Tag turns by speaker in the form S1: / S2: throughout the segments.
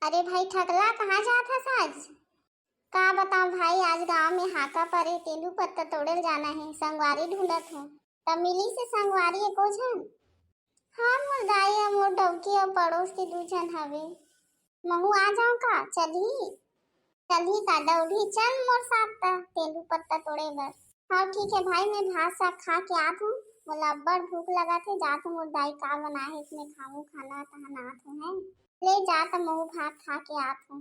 S1: अरे भाई ठगला कहाँ जात हस आज? का बताऊं भाई, आज गांव में हाका परे तेंदू पत्ता तोड़ल जाना है, संगवारी ढूंढत हूँ। तब मिली से संगवारी एको झन। हाँ मोर दाई और मोर डवकी और पड़ोस के दू झन हवे। महू आ जाऊं का? चलही चलही का दौड़ी चल मोर साथ ता तेंदू पत्ता तोड़े बर। हाँ ठीक है भाई, मैं भात साग खा के आत हूँ। मोला अब्बड़ भूख लगा थे, जात हूँ मोर दाई का बना है इसमें खाऊं खाना तहाँ नात हूँ है। ले जात महू भात खा के आत हूँ।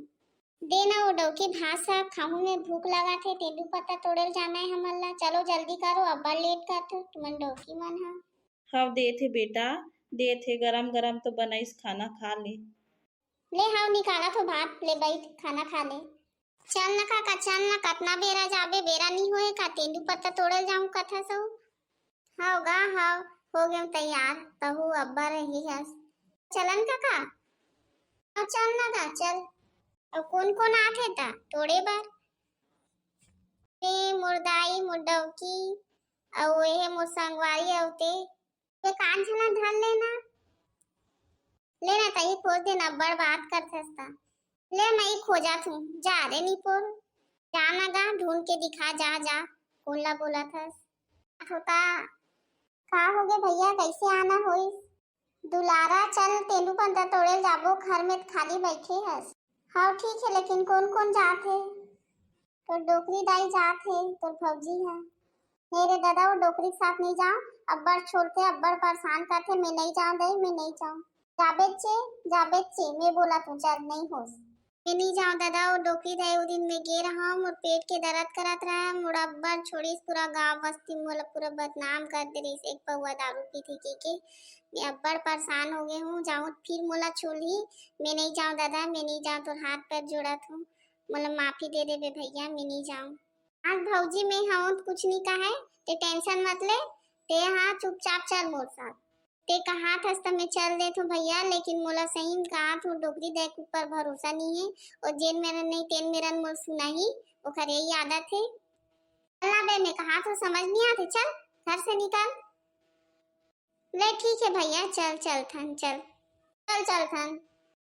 S1: देना वो डौकी भात साग खाऊं, में भूख लगा थे तेंदू पत्ता तोड़ल जाना है हमन ला। चलो जल्दी करो, अब्बड़ लेट करत तुमन डौकी मन हा।
S2: हव दे थे बेटा, दे थे गरम गरम तो बनाइस, खाना खा ले।
S1: ले हाउ निकाला तो भात, ले बैठ खाना खा ले। चल ना काका चल ना, कतना बेरा जाबे, बेरा नहीं होए का तेंदू पत्ता तोड़ल जाऊं कथा सो। हाउ गा हाउ, हो गए तैयार, तहु अब्बा रही हस। चलन काका, हाँ चल ना गा चल। अब कौन कौन आथे ता तोड़े बर? ए मोर दाई मोर डवकी और ये मोर संगवारी औते। ते कान झना धर लेना, लेना तही खोज देना, बड़ बात करथस ता। ले मैं खोजत हूँ, जा रे निपोर, जाना गा ढूंढ के दिखा, जा जा कौन ला बोला थस। होता का हो गए भैया, कैसे आना होई? दुलारा चल तेंदू पत्ता तोड़े जाबो, घर में खाली बैठे हस। हाँ ठीक है, लेकिन कौन कौन जात है? तो डोकरी दाई जात है, तो भौजी है। मेरे दादा वो डोकरी के साथ नहीं जाऊं, अब्बड़ छोड़ते अब्बड़ परेशान करते, मैं नहीं जाऊं दई, मैं नहीं जाऊं। जाबे चे मैं बोला तू चल नहीं होस। मैं नहीं जाऊं दादा, वो डोकरी दाई वो दिन में गे रहा हूं, मोर पेट के दर्द करत रहा, मोर अब्बड़ छोड़ीस, पूरा गांव बस्ती मोला पूरा बदनाम कर दे रही, एक पौवा दारू पी के मैं अब्बड़ परेशान हो गए हूँ। जाऊं फिर मोला छोड़ी, मैं नहीं जाऊं दादा, मैं नहीं जाऊं, तो हाथ पैर जोड़त हूँ, मोला माफी दे दे बे भैया, मैं नहीं जाऊं। आज भौजी मैं हूँ तो कुछ नहीं कहा है, ते टेंशन मत ले, ते हाँ चुपचाप चल मोर साथ। ते कहा था तो मैं चल दे तू भैया, लेकिन मोला सही कहा तू डोकरी देख ऊपर भरोसा नहीं है, और जेन मेरा नहीं तेन मेरा मोल सुना ही, ओकर यही आदत है। चलना बे, मैं कहा तो समझ नहीं आते, चल घर से निकल। ले ठीक है भैया, चल चल थन चल, चल चल थन।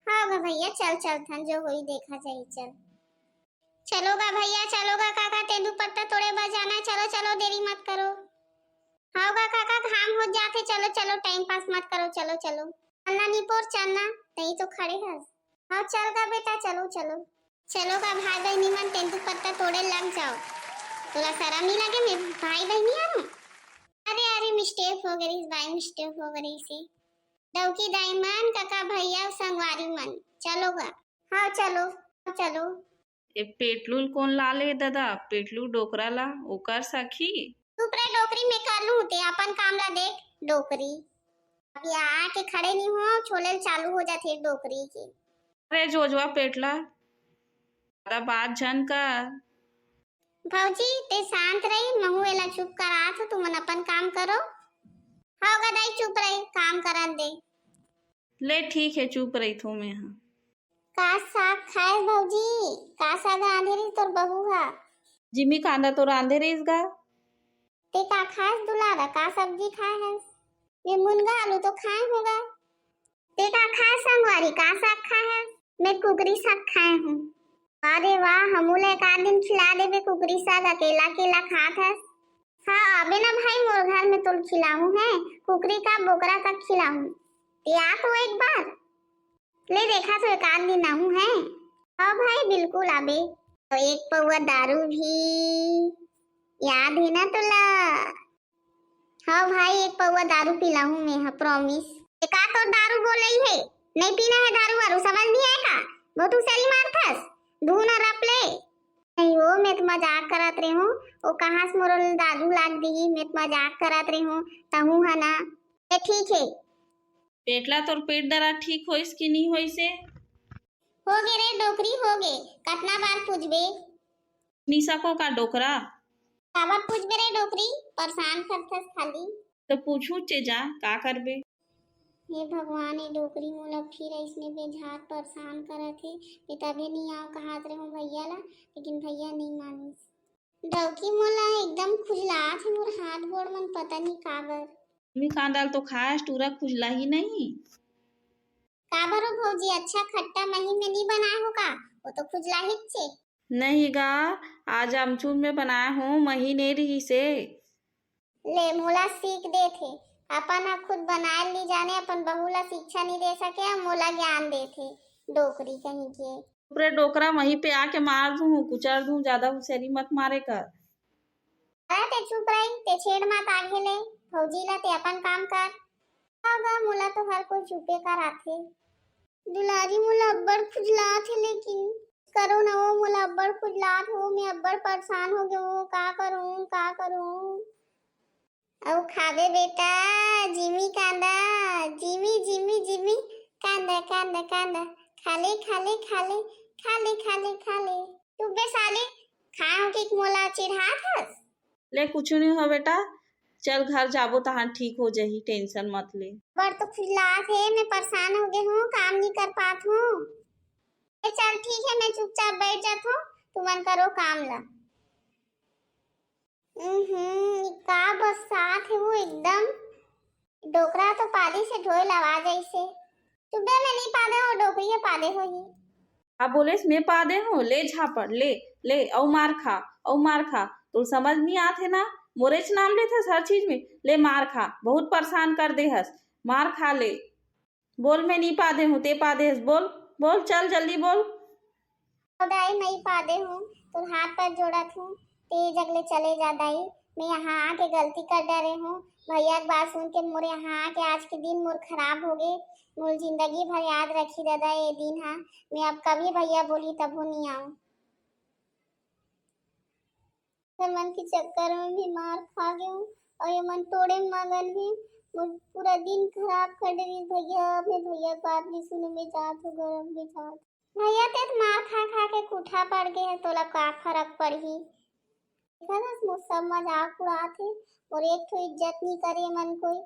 S1: हाँ भैया चल चल थन, जो हुई देखा जाए, चल चलोगा भैया, चलोगा काका, तेंदू पत्ता तोड़े बस जाना, चलो चलो देरी मत करो। हाउगा काका घाम हो जाते, चलो चलो टाइम पास मत करो, चलो चलो। चलना निपोर चलना, नहीं तो खड़े हस। हाँ चल गा बेटा, चलो चलो। चलो गा भाई बहनी मन, तेंदू पत्ता तोड़े लग जाओ। तोला शर्म नहीं लगे मैं भाई बहनी हूँ? अरे अरे मिस्टेक हो गई भाई, मिस्टेक हो गई से। डौकी दाई मन, काका भैया संगवारी मन, चलो गा। हाँ चलो चलो।
S2: ए पेटलूल कौन ला ले दादा, पेटलू डोकरा ला ओकर सखी।
S1: तू प्रे डोकरी में कर लूं, ते अपन काम ला देख डोकरी। अभी आके खड़े नहीं हो, छोले चालू हो जाते डोकरी के।
S2: अरे जोजवा पेटला, दादा बात झन कर।
S1: भौजी ते शांत रही, महू एला चुप करा तो तुमन अपन काम करो। हाँ गदाई चुप रही, काम करन दे।
S2: ले ठीक है, चुप रही थू मैं हाँ।
S1: का साग खाए भौजी? का साग आंधे रही तोर बहू हा?
S2: जिमी कांदा तो रांधे रहीस गा।
S1: ते का खास दुलारा, का सब्जी खाए है? मैं मुनगा आलू तो खाए होगा। ते का खाए संगवारी, का साग खाए है? मैं कुकरी साग खाए हूँ। अरे वाह, हमूला एक आध दिन खिला देबे कुकरी साग, अकेला अकेला खात हस। हाँ अबे ना भाई, मोर घर में तुल खिलाऊं है, कुकरी का बोकरा का खिलाऊं। ते आ तो एक बार, ले देखा तो एक आध दिन आऊं है। हाँ भाई बिल्कुल आबे, तो एक पौवा दारू भी याद है ना तुला? हाँ भाई एक पौवा दारू पिलाऊं मैं, हाँ प्रॉमिस। एक आ तो दारू बोल रही है, नहीं पीना है दारू वारू, समझ नहीं आएगा? वो तू सही मारथस, धूना रप ले। नहीं वो मैं तो मजाक करत रही हूँ, वो कहाँ से मोर दादू लाग दी, मैं तो मजाक करत रही हूँ, तहू है ना। ये ठीक है।
S2: पेटला तोर पेट दर्द ठीक होइस कि नहीं होइसे?
S1: हो गे रे डोकरी हो गे, कितना बार पूछबे?
S2: निशा को का डोकरा?
S1: काबर पूछबे रे डोकरी, परेशान करथस खाली।
S2: तो पूछू चे जा का करबे।
S1: हे भगवान, ये डोकरी मोला फिर इसने बेझार परेशान करत है। मैं तभी नहीं आओ कहात रहे हूँ भैया ला, लेकिन भैया नहीं मानिस। डौकी मोला एकदम खुजलात है मोर हाथ गोड़ मन, पता नहीं काबर।
S2: मी कांदाल तो खास टूरा खुजला ही नहीं।
S1: काबर हो भौजी, अच्छा खट्टा मही में नहीं बना वो तो खुजला ही छे।
S2: नहीं गा, आज आमचूर में बनाया हूँ, महीने रही से।
S1: ले मोला सीख दे थे, अपन हा खुद बनाए ली जाने, अपन बहू ला शिक्षा नहीं दे सके, मोला ज्ञान दे थे डोकरी कहीं के।
S2: ऊपरे डोकरा वहीं पे आके मार दूँ, कुचल दूँ, ज्यादा होशियारी मत मारे कर।
S1: अरे ते चुप रही, ते छेड़ मत आगे ले, फौजी ला ते अपन काम कर। अगर मोला तो हर कोई चुपे कर आथे। दुलारी मोला अब्बड़ खुजलात है, लेकिन करो ना वो मोला अब्बड़ खुजलात हो, मैं अब्बड़ परेशान हो गयो हूँ, का करूँ। अब खावे बेटा, जिमी कांदा, जिमी कांदा कांदा कांदा, खाले खाले खाले खाले खाले खाले। तू बे साले खाओ के मोला चिढ़ात हस।
S2: ले कुछ नहीं हो बेटा, चल घर जाबो तहां ठीक हो जाही, टेंशन मत ले।
S1: बड़ तो खुजलात है, मैं परेशान हो गई हूँ, काम नहीं कर पात हूँ। चल ठीक है, मैं चुपचाप बैठ जात हूँ, तुमन करो काम ला। का बरसात है वो एकदम, डोकरा तो पानी से धोए लवा जैसे। सुबह में नहीं पादे हो, डोकरी है पादे हो ही।
S2: आप बोले मैं पादे हो, ले झापड़, ले ले औ मार खा, तो समझ नहीं आते ना, मोरेच नाम लेते हर चीज में, ले मार खा, बहुत परेशान कर दे हस, मार खा ले। बोल मैं नहीं पादे हूँ, ते पादे हस, बोल बोल, चल जल्दी बोल।
S1: दाई नहीं पादे हूँ, तो हाथ पर जोड़त हूँ, तेज अगले चले जा दाई। मैं यहाँ आके गलती कर डरे हूँ, भैया की बात सुन के मोर यहाँ आके आज के दिन मोर खराब हो गए, मोर जिंदगी भर याद रखी दादा ये दिन। हाँ, मैं अब कभी भैया बोली तब नहीं आऊँ। मन के चक्कर में भी मार खा गई हूँ, और ये मन तोड़े मगन भी, मोर पूरा दिन खराब कर दे भैया। मैं भैया बात भी सुने में जात हो, गरम भी जात भैया ते मार खा खा के कुठा पड़ गए है, तोला का फर्क पड़ही। सब मजाक उड़ाते और एक तो इज्जत नहीं करे मन कोई।